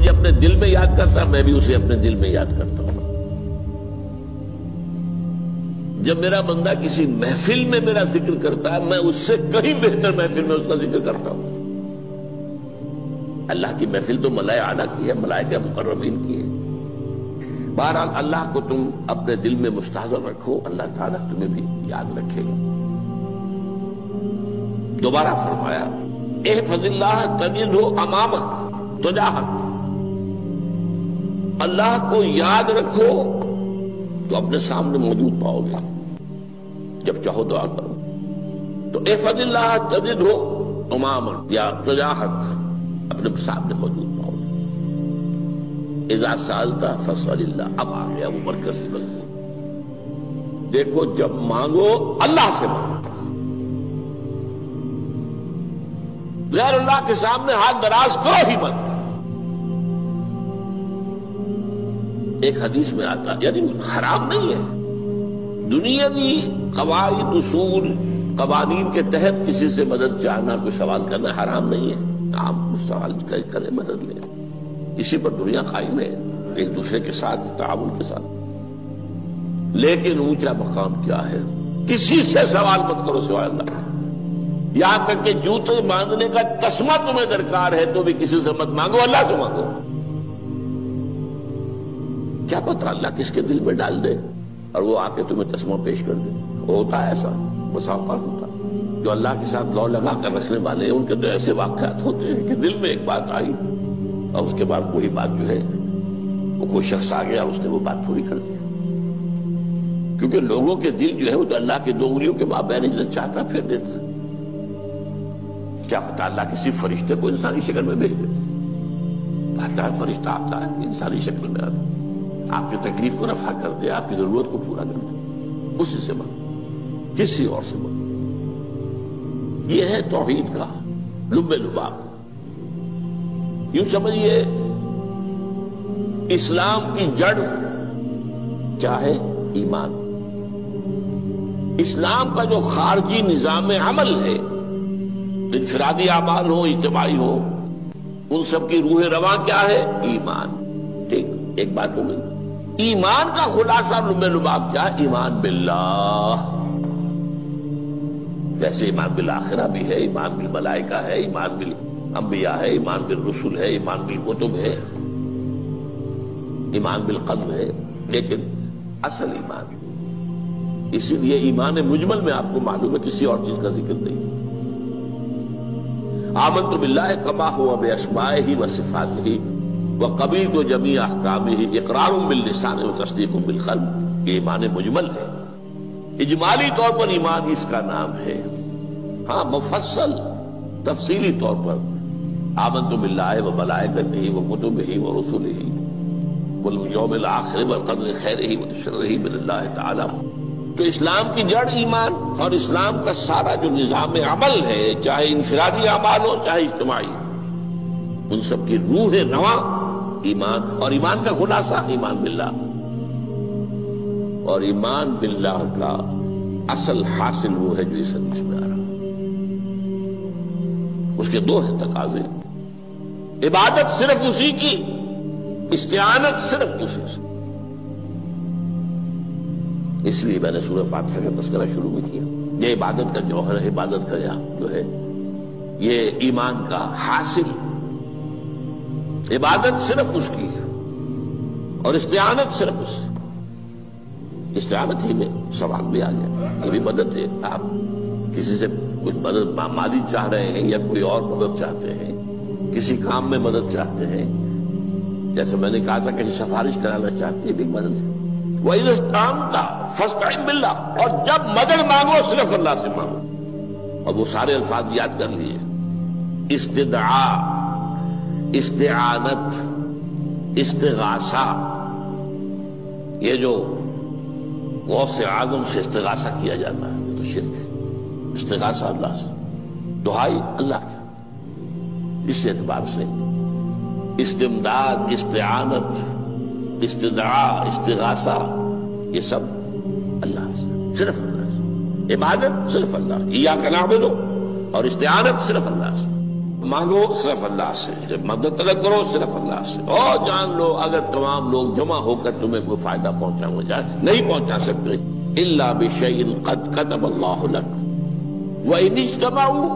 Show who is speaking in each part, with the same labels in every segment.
Speaker 1: مجھے اپنے دل میں یاد کرتا ہے، میں بھی اسے اپنے دل میں یاد کرتا ہوں۔ جب میرا بندہ کسی محفل میں میرا ذکر کرتا ہے، میں اس سے کہیں بہتر محفل میں اس کا ذکر کرتا ہوں۔ اللہ کی محفل تو ملائکہ اعلیٰ کی ہے، ملائکہ مقربین کی ہے۔ بہرحال اللہ کو تم اپنے دل میں مستحضر رکھو، اللہ تعالیٰ تمہیں بھی یاد رکھے گا۔ دوبارہ فرمایا احفظ اللہ تجدہ امامک تجاہک، اللہ کو یاد رکھو تو اپنے سامنے موجود پاؤ گے، جب چاہو دعا کرو تو احفظ اللہ تجدہ امامک یا تجاہک، اپنے سامنے موجود پاؤ گے۔ اذا سألت فاسأل اللہ، اب آ گیا وہ مرکزی مضمون۔ دیکھو جب مانگو اللہ سے مانگو، غیر اللہ کے سامنے ہاتھ دراز کرو ہی مت۔ ایک حدیث میں آتا، یعنی حرام نہیں ہے، دنیاوی قواعد اصول قوانین کے تحت کسی سے مدد چاہنا، کوئی سوال کرنا حرام نہیں ہے، آپ سوال کریں، مدد لیں، اسی پر دنیا قائم ہے، ایک دوسرے کے ساتھ تعاون کے ساتھ۔ لیکن اونچا مقام کیا ہے؟ کسی سے سوال مت کرو سوائے اللہ، یہاں تک کہ جوتے باندھنے کا تسمہ تمہیں درکار ہے تو بھی کسی سے مت مانگو، اللہ سے مانگو۔ کیا پتہ اللہ کس کے دل میں ڈال دے اور وہ آ کے تمہیں تسمہ پیش کر دے۔ ہوتا ہے ایسا، بس اوقات ہوتا ہے۔ جو اللہ کے ساتھ لو لگا کر رکھنے والے ہیں ان کے تو ایسے واقعات ہوتے ہیں کہ دل میں ایک بات آئی اور اس کے بعد وہی بات جو ہے وہ کوئی شخص آ گیا اور اس نے وہ بات پوری کر دی۔ کیونکہ لوگوں کے دل جو ہے وہ تو اللہ کے دو انگلیوں کے مابین جو چاہتا پھر دیتا ہے۔ کیا پتہ اللہ کسی فرشتے کو انسانی شکل میں بھیج دے، آتا ہے فرشتہ، آتا ہے انسانی شکل میں آتا ہے، آپ کی تکلیف کو رفع کر دے، آپ کی ضرورت کو پورا کر دے، اسی سے مانگو، کسی اور سے مانگو۔ یہ ہے توحید کا لب لباب۔ یوں سمجھیے اسلام کی جڑ کیا ہے؟ ایمان۔ اسلام کا جو خارجی نظام عمل ہے، انفرادی اعمال ہو، اجتماعی ہو، ان سب کی روح رواں کیا ہے؟ ایمان۔ ٹھیک، ایک بات ہو گئی۔ ایمان کا خلاصہ لب لباب کیا ہے؟ ایمان باللہ۔ جیسے ایمان بالآخرہ بھی ہے، ایمان بالملائکہ ہے، ایمان بالانبیاء ہے، ایمان بالرسل ہے، ایمان بالکتب ہے، ایمان بالقلب ہے، لیکن اصل ایمان، اسی لیے ایمان مجمل میں آپ کو معلوم ہے کسی اور چیز کا ذکر نہیں۔ آمنت باللہ کما ہوا باسمائہ وصفاتہ وقبلت جمیع احکامہ اقرار باللسان وتصدیق بالقلب، یہ ایمان مجمل ہے۔ اجمالی طور پر ایمان اس کا نام ہے، ہاں مفصل تفصیلی طور پر آمنت باللہ وملائکتہ وکتبہ ورسلہ والیوم الآخر والقدر خیرہ وشرہ من اللہ تعالی۔ تو اسلام کی جڑ ایمان، اور اسلام کا سارا جو نظام عمل ہے، چاہے انفرادی اعمال ہو چاہے اجتماعی، ان سب کی روح رواں ایمان، اور ایمان کا خلاصہ ایمان باللہ۔ اور ایمان باللہ کا اصل حاصل وہ ہے جو اس حدیث میں آ رہا، اس کے دو ہیں تقاضے، عبادت صرف اسی کی، استعانت صرف اسی سے۔ اس لیے میں نے سورہ فاتحہ کا تذکرہ شروع میں کیا، یہ عبادت کا جوہر ہے، عبادت کا جو ہے یہ ایمان کا حاصل، عبادت صرف اس کی ہے اور استعانت صرف اس سے۔ استعانت ہی میں سوال بھی آ گیا، یہ بھی مدد ہے، آپ کسی سے کچھ مدد مالی چاہ رہے ہیں یا کوئی اور مدد چاہتے ہیں، کسی کام میں مدد چاہتے ہیں، جیسے میں نے کہا تھا کہ سفارش کرانا چاہتے ہیں، بھی مدد ہے۔ وَإِذَا اسْتَعَنْتَ فَاسْتَعِنْ بِاللَّهِ، اور جب مدد مانگو صرف اللہ سے مانگو۔ اور وہ سارے الفاظ یاد کر لیے، استدعاء، استعانت، استغاثہ، یہ جو غوث اعظم سے استغاثہ کیا جاتا ہے یہ تو شرک ہے، استغاثہ اللہ سے، دعائی اللہ کی۔ اس اعتبار سے استمداد، استعانت، استدعاء، استغاثہ، یہ سب اللہ سے، صرف اللہ سے۔ عبادت صرف اللہ، ایاک نعبد، اور استعانت صرف اللہ سے۔ مانگو صرف اللہ سے، جب مدد طلب کرو صرف اللہ سے، اور جان لو اگر تمام لوگ جمع ہو کر تمہیں کوئی فائدہ پہنچانا جائے نہیں پہنچا سکتے، الا بشیء قد کتب اللہ لک وان اجتمعوا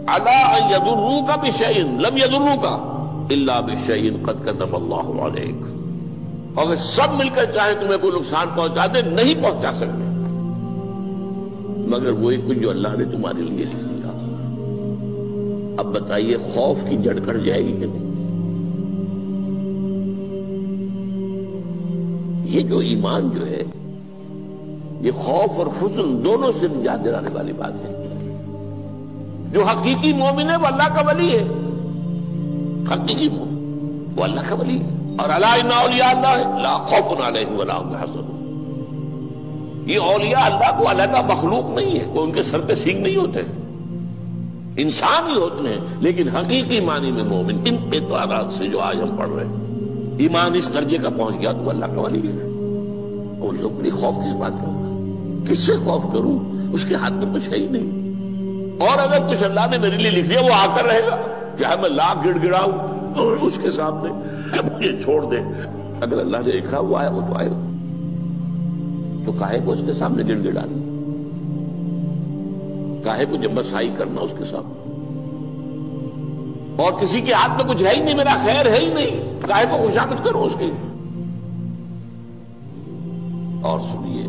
Speaker 1: علی ان یضروک بشیء لم یضروک الا بشیء قد کتب اللہ علیک، اگر سب مل کر چاہے تمہیں کوئی نقصان پہنچا دے نہیں پہنچا سکتے مگر وہی کچھ جو اللہ نے تمہارے لیے لکھ دیا۔ اب بتائیے خوف کی جڑ کٹ جائے گی کہ نہیں؟ یہ جو ایمان جو ہے یہ خوف اور حزن دونوں سے نجات دلانے والی بات ہے۔ جو حقیقی مومن ہے وہ اللہ کا ولی ہے، حقیقی مومن وہ اللہ کا ولی ہے، اور الا ان اولیاء اللہ لا خوف علیہم ولا هم يحزنون۔ یہ اولیاء اللہ کو علیحدہ مخلوق نہیں ہے، کوئی ان کے سر پہ سینگ نہیں ہوتے، انسان ہی ہوتے ہیں، لیکن حقیقی معنی میں مومن ان اعتبارات سے جو آج ہم پڑھ رہے ہیں ایمان اس درجے کا پہنچ گیا تو اللہ کا ولی ہے۔ ان لوگوں کے لیے خوف کس بات کا ہوگا؟ کس سے خوف کروں؟ اس کے ہاتھ میں کچھ ہے ہی نہیں، اور اگر کچھ اللہ نے میرے لیے لکھ دیا وہ آ کر رہے گا، چاہے میں لاکھ گڑ گڑاؤں اس کے سامنے کہ مجھے چھوڑ دے، اگر اللہ نے لکھا وہ آیا وہ تو آئے گا، تو کاہے کو اس کے سامنے گڑ گڑانا، کاہے کو جبسائی کرنا اس کے سامنے، اور کسی کے ہاتھ میں کچھ ہے ہی نہیں، میرا خیر ہے ہی نہیں، کاہے کو خوشامد کروں اس کی۔ اور سنیے،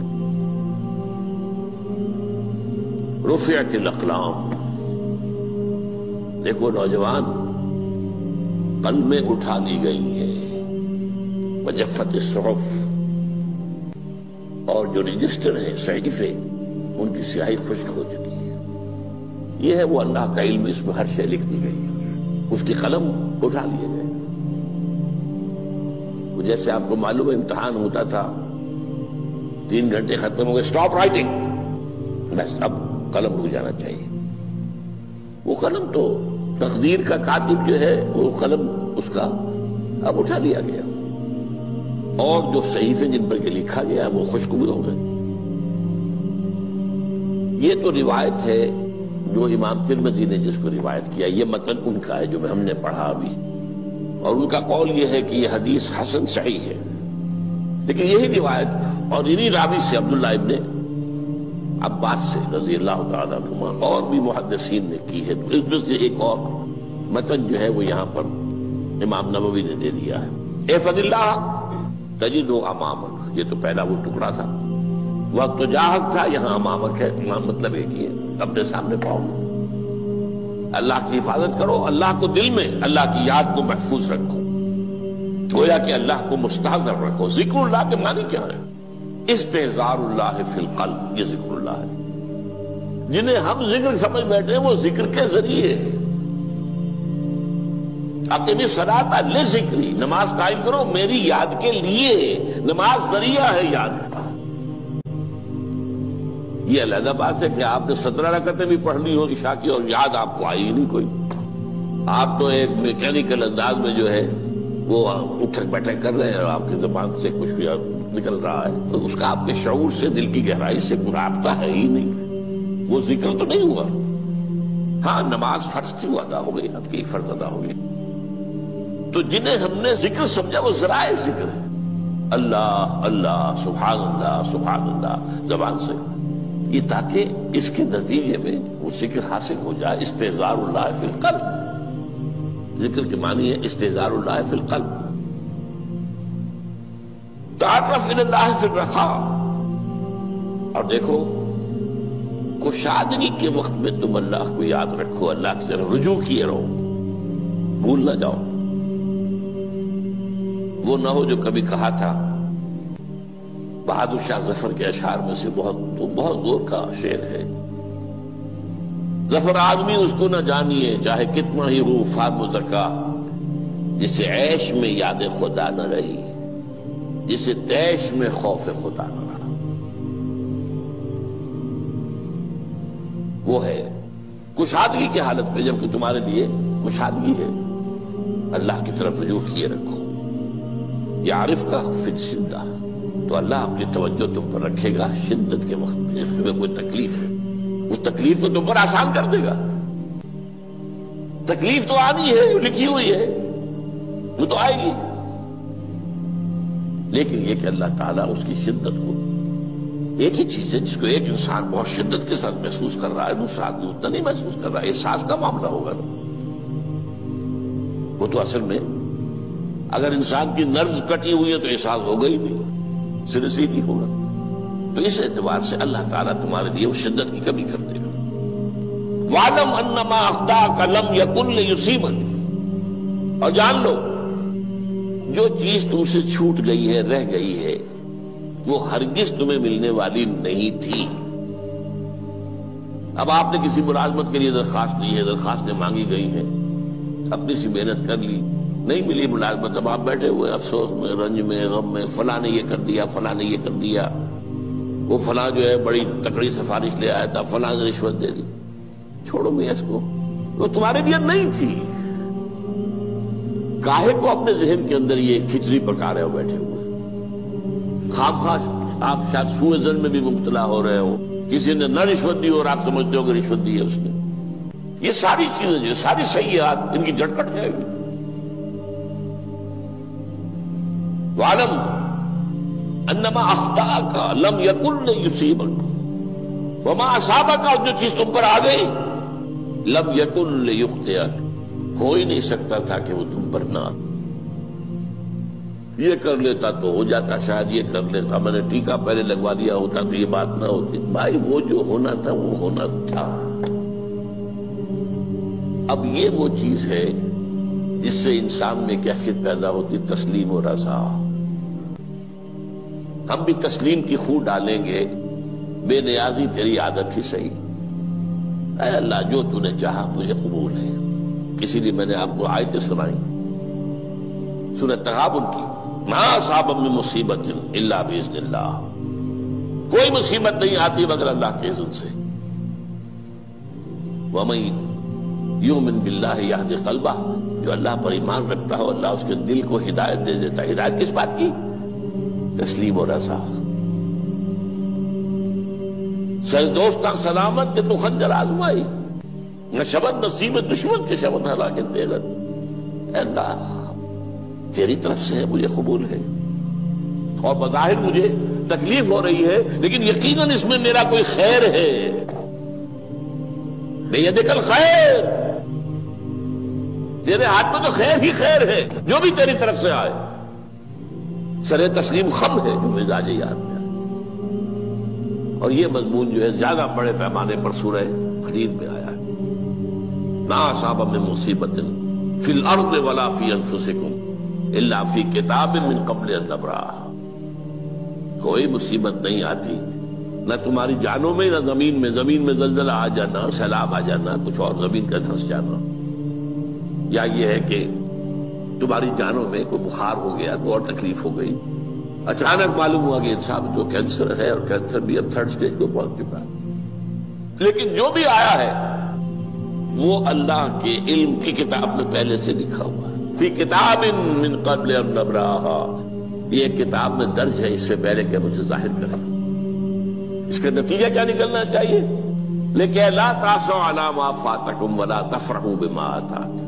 Speaker 1: رفعت الاقلام، دیکھو نوجوان، قلمیں اٹھا لی گئی ہیں، وجفت الصحف، اور جو رجسٹر ہیں صحیفے ان کی سیاہی خشک ہو چکی ہے۔ یہ ہے وہ اللہ کا علم، اس میں ہر شے لکھ دی گئی ہے، اس کی قلم اٹھا لیے گئے۔ جیسے آپ کو معلوم ہے امتحان ہوتا تھا، 3 گھنٹے ختم ہو گئے، اسٹاپ رائٹنگ، بس اب قلم رک جانا چاہیے۔ وہ قلم تو تقدیر کا کاتب جو ہے وہ قلم اس کا اب اٹھا لیا گیا، اور جو صحیفے جن پر لکھا گیا وہ خشک بھی ہو گئے۔ یہ تو روایت ہے جو امام ترمذی نے جس کو روایت کیا، یہ متن ان کا ہے جو ہم نے پڑھا ابھی، اور ان کا قول یہ ہے کہ یہ حدیث حسن صحیح ہے، لیکن یہی روایت اور انہی راوی سے عبداللہ ابن عباس سے رضی اللہ تعالیٰ عنہما اور بھی محدثین نے کی ہے، تو اس میں سے ایک اور متن جو ہے وہ یہاں پر امام نووی نے دے دیا ہے۔ احفظ اللہ تجدہ امامک، یہ تو پہلا وہ ٹکڑا تھا، وقت تو جاہک تھا، یہاں امامک ہے، امام مطلب ایک ہی ہے، اپنے سامنے پاؤ گے۔ اللہ کی حفاظت کرو، اللہ کو دل میں، اللہ کی یاد کو محفوظ رکھو، گویا کہ اللہ کو مستحضر رکھو۔ ذکر اللہ کے معنی کیا ہے؟ استحضار اللہ فی القلب، یہ ذکر اللہ ہے۔ جنہیں ہم ذکر سمجھ بیٹھے ہیں وہ ذکر کے ذریعے ہے۔ اقیم الصلاۃ لذکری، نماز قائم کرو میری یاد کے لیے، نماز ذریعہ ہے یاد کا۔ یہ علیحدہ بات ہے کہ آپ نے 17 رکعتیں بھی پڑھ لی ہو عشاء کی اور یاد آپ کو آئی ہی نہیں کوئی، آپ تو ایک میکینیکل انداز میں جو ہے وہ اٹھک بیٹھک کر رہے ہیں اور آپ کی زبان سے کچھ بھی نکل رہا ہے، تو اس کا آپ کے شعور سے، دل کی گہرائی سے کوئی رابطہ ہے ہی نہیں، وہ ذکر تو نہیں ہوا۔ ہاں نماز فرض تھی وہ ادا ہو گئی، آپ کی فرض ادا ہو گئی۔ تو جنہیں ہم نے ذکر سمجھا وہ ذرائع ذکر ہے، اللہ اللہ سبحان اللہ زبان سے، یہ تاکہ اس کے نتیجے میں وہ ذکر حاصل ہو جائے۔ استحضار اللہ فی القلب، ذکر کے معنی ہے استحضار اللہ فی القلب۔ تعرف الی اللہ فی الرخاء، اور دیکھو کشادگی کے وقت میں تم اللہ کو یاد رکھو، اللہ کی طرف رجوع کیے رہو، بھول نہ جاؤ۔ وہ نہ ہو جو کبھی کہا تھا، بہادر شاہ ظفر کے اشعار میں سے بہت زور کا شعر ہے، ظفر آدمی اس کو نہ جانیے چاہے کتنا ہی ہو فام و زکا، جسے عیش میں یاد خدا نہ رہی، جسے تیش میں خوف خدا نہ رہا۔ وہ ہے کشادگی کی حالت میں، جبکہ تمہارے لیے کشادگی ہے، اللہ کی طرف رجوع کیے رکھو۔ یعرف کا فی الشدہ، تو اللہ اپنی توجہ تم پر رکھے گا شدت کے وقت میں، جب تمہیں کوئی تکلیف ہے اس تکلیف کو تم پر آسان کر دے گا۔ تکلیف تو آنی ہے، جو لکھی ہوئی ہے وہ تو آئے گی، لیکن یہ کہ اللہ تعالیٰ اس کی شدت کو، ایک ہی چیز ہے جس کو ایک انسان بہت شدت کے ساتھ محسوس کر رہا ہے، دوسرا آدمی اتنا نہیں محسوس کر رہا ہے، احساس کا معاملہ ہوگا نا۔ وہ تو اصل میں اگر انسان کی نرز کٹی ہوئی ہے تو احساس ہوگا ہی نہیں، سرے سے ہی نہیں ہوگا۔ تو اس اعتبار سے اللہ تعالیٰ تمہارے لیے اس شدت کی کمی کر دے گا۔ وَاعْلَمْ أَنَّمَا أَخْطَأَكَ لَمْ يَكُنْ لِيُصِيبَكَ، اور جان لو جو چیز تم سے چھوٹ گئی ہے، رہ گئی ہے، وہ ہرگز تمہیں ملنے والی نہیں تھی۔ اب آپ نے کسی ملازمت کے لیے درخواست دی ہے، درخواستیں مانگی گئی ہیں، اپنی سی محنت کر لی، نہیں ملی ملازمت، اب آپ بیٹھے ہوئے افسوس میں، رنج میں، غم میں، فلاں نے یہ کر دیا، فلاں نے یہ کر دیا، وہ فلاں جو ہے بڑی تکڑی سفارش لے آیا تھا، فلاں نے رشوت دے دی۔ چھوڑو میاں اس کو، وہ تمہارے لیے نہیں تھی۔ کاہے کو اپنے ذہن کے اندر یہ کھچڑی پکا رہے ہو بیٹھے ہوئے؟ خواہ آپ شاید سوء ظن میں بھی مبتلا ہو رہے ہو، کسی نے نہ رشوت دی اور آپ سمجھتے ہو کہ رشوت دی ہے اس نے۔ یہ ساری چیزیں جو ساری سیئات، ان کی جڑ کٹ جائے گی۔ وَاعْلَمْ أَنَّمَا أَخْطَأَكَ لَمْ يَكُنْ لِيُصِيبَكَ وَمَا أَصَابَكَ، اور جو چیز تم پر آ گئی، لَمْ يَكُنْ لِيُخْطِئَكَ، ہو ہی نہیں سکتا تھا کہ وہ تم پر نہ۔ یہ کر لیتا تو ہو جاتا، شاید یہ کر لیتا، میں نے ٹیکا پہلے لگوا دیا ہوتا تو یہ بات نہ ہوتی۔ بھائی وہ جو ہونا تھا وہ ہونا تھا۔ اب یہ وہ چیز ہے جس سے انسان میں کیفیت پیدا ہوتی، تسلیم و رضا۔ ہم بھی تسلیم کی خو ڈالیں گے، بے نیازی تیری عادت ہی صحیح، اے اللہ جو تو نے چاہا مجھے قبول ہے۔ اسی لیے میں نے آپ کو آیتیں سنائی سورۃ تغابن کی، ما اصاب من مصیبت الا باذن اللہ، کوئی مصیبت نہیں آتی مگر اللہ کے اذن سے۔ وَمَن یؤمن باللہ یہد قلبہ، جو اللہ پر ایمان رکھتا ہو اللہ اس کے دل کو ہدایت دے دیتا ہے۔ ہدایت کس بات کی؟ تسلیم و رضا۔ سر دوستاں سلامت کہ تو خنجر آزمائی، نہ شبد نصیب دشمن کے شبد ہلاکت دیغت۔ اے اللہ تیری طرف سے ہے، مجھے قبول ہے، اور بظاہر مجھے تکلیف ہو رہی ہے لیکن یقیناً اس میں میرا کوئی خیر ہے۔ بیدک الخیر، تیرے ہاتھ میں تو خیر ہی خیر ہے، جو بھی تیری طرف سے آئے۔ سر تسلیم خم ہے جو مزاج یاد میں آئے۔ اور یہ مضمون جو ہے زیادہ بڑے پیمانے پر سورہ حدید میں آیا ہے۔ ما اصاب من مصیبت فی الارض ولا فی انفسکم الا فی کتاب من قبل ان نبرأها، کوئی مصیبت نہیں آتی نہ تمہاری جانوں میں نہ زمین میں زلزلہ آ جانا، سیلاب آ جانا، کچھ اور زمین کا دھنس جانا، یا یہ ہے کہ تمہاری جانوں میں کوئی بخار ہو گیا، کوئی اور تکلیف ہو گئی، اچانک معلوم ہوا کہ انسان جو کینسر ہے، اور کینسر بھی اب 3rd سٹیج کو پہنچ چکا ہے، لیکن جو بھی آیا ہے وہ اللہ کے علم کی کتاب میں پہلے سے لکھا ہوا ہے۔ فی کتاب من قبل ان نبرأها، یہ کتاب میں درج ہے اس سے پہلے کہ ہم اسے ظاہر کریں۔ اس کا نتیجہ کیا نکلنا چاہیے؟ لیکن لا تأسوا علی ما فاتکم ولا تفرحوا بما آتاکم،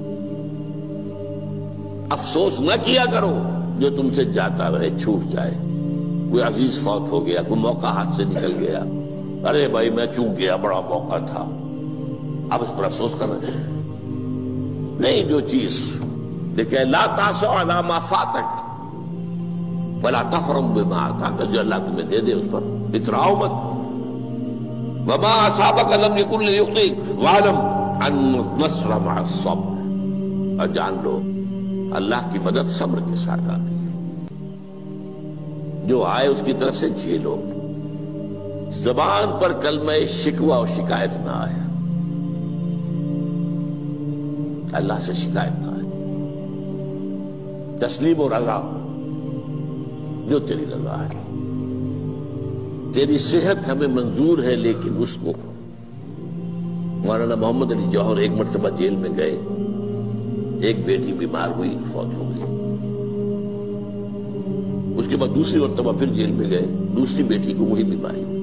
Speaker 1: افسوس نہ کیا کرو جو تم سے جاتا رہے، چھوٹ جائے، کوئی عزیز فوت ہو گیا، کوئی موقع ہاتھ سے نکل گیا، ارے بھائی میں چوک گیا، بڑا موقع تھا، اب اس پر افسوس کر رہے ہیں۔ نہیں، جو چیز لیکن لا تأسوا علی ما فاتک ولا تفرحوا بما آتاک، جو اللہ تمہیں دے دے اس پر اتراؤ مت۔ وما اصابک لم یکن لیخطئک واعلم ان النصر مع الصبر، اور جان لو اللہ کی مدد صبر کے ساتھ آتی ہے، جو آئے اس کی طرف سے جھیلو۔ زبان پر کلمہ شکوہ اور شکایت نہ آئے، اللہ سے شکایت نہ آئے، تسلیم و رضا، جو تیری رضا ہے۔ تیری صحت ہمیں منظور ہے لیکن اس کو، مولانا محمد علی جوہر ایک مرتبہ جیل میں گئے، ایک بیٹی بیمار ہوئی، فوت ہو گئی، اس کے بعد دوسری مرتبہ پھر جیل میں گئے، دوسری بیٹی کو وہی بیماری ہوئی،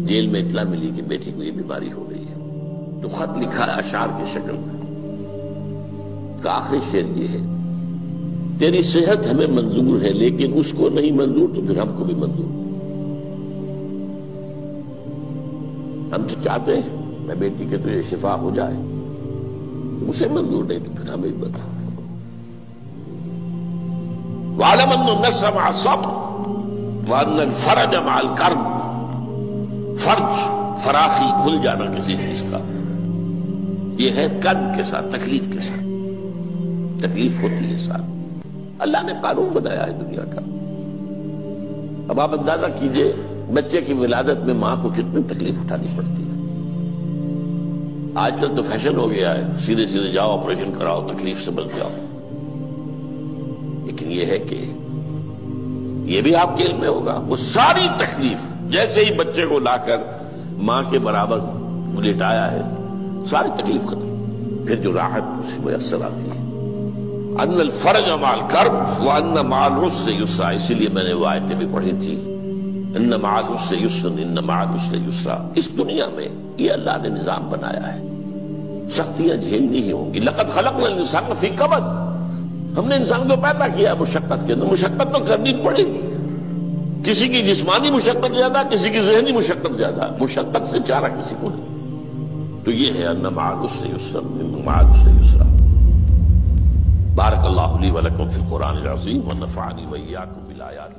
Speaker 1: جیل میں اطلاع ملی کہ بیٹی کو یہ بیماری ہو گئی ہے، تو خط لکھا ہے اشعار کی شکل میں، کا آخری شعر یہ ہے: تیری صحت ہمیں منظور ہے لیکن اس کو نہیں منظور تو پھر ہم کو بھی منظور۔ ہم تو چاہتے ہیں میں بیٹی کے تجھے شفا ہو جائے، اسے منظور نہیں تو پھر ہمیں بھی منظور۔ وَاعْلَمْ أَنَّ النَّصْرَ مَعَ الصَّبْرِ وَأَنَّ الْفَرَجَ مَعَ الْكَرْبِ۔ فرج، فراخی، کھل جانا کسی چیز کا، یہ ہے کرب کے ساتھ، تکلیف کے ساتھ۔ تکلیف ہوتی ہے ساتھ، اللہ نے قانون بنایا ہے دنیا کا۔ اب آپ اندازہ کیجئے بچے کی ولادت میں ماں کو کتنی تکلیف اٹھانی پڑتی ہے۔ آج کل تو فیشن ہو گیا ہے، سیدھے سیدھے جاؤ آپریشن کراؤ، تکلیف سے بچ جاؤ، لیکن یہ ہے کہ یہ بھی آپ کے علم میں ہوگا، وہ ساری تکلیف جیسے ہی بچے کو لا کر ماں کے برابر لٹایا ہے، ساری تکلیف ختم، پھر جو راحت اس سے میسر آتی ہے۔ ان الفرج مع الکرب وان مع العسر یسرا، اسی لیے میں نے وہ آیتیں بھی پڑھی تھی، ان مع العسر یسرا ان مع العسر یسرا۔ اس دنیا میں یہ اللہ نے نظام بنایا ہے، سختیاں جھیلنی ہی ہوں گی۔ لقد خلقنا الانسان فی کبد، ہم نے انسان کو پیدا کیا مشقت کے اندر، مشقت تو کرنی پڑے گی۔ کسی کی جسمانی مشقت زیادہ، کسی کی ذہنی مشقت زیادہ، مشقت سے چارہ کسی کو نہیں۔ تو یہ ہے ان مع العسر یسرا ان مع العسر یسرا۔ بارک اللہ لی ولکم فی القرآن العظیم ونفعنی وإیاکم بالآیات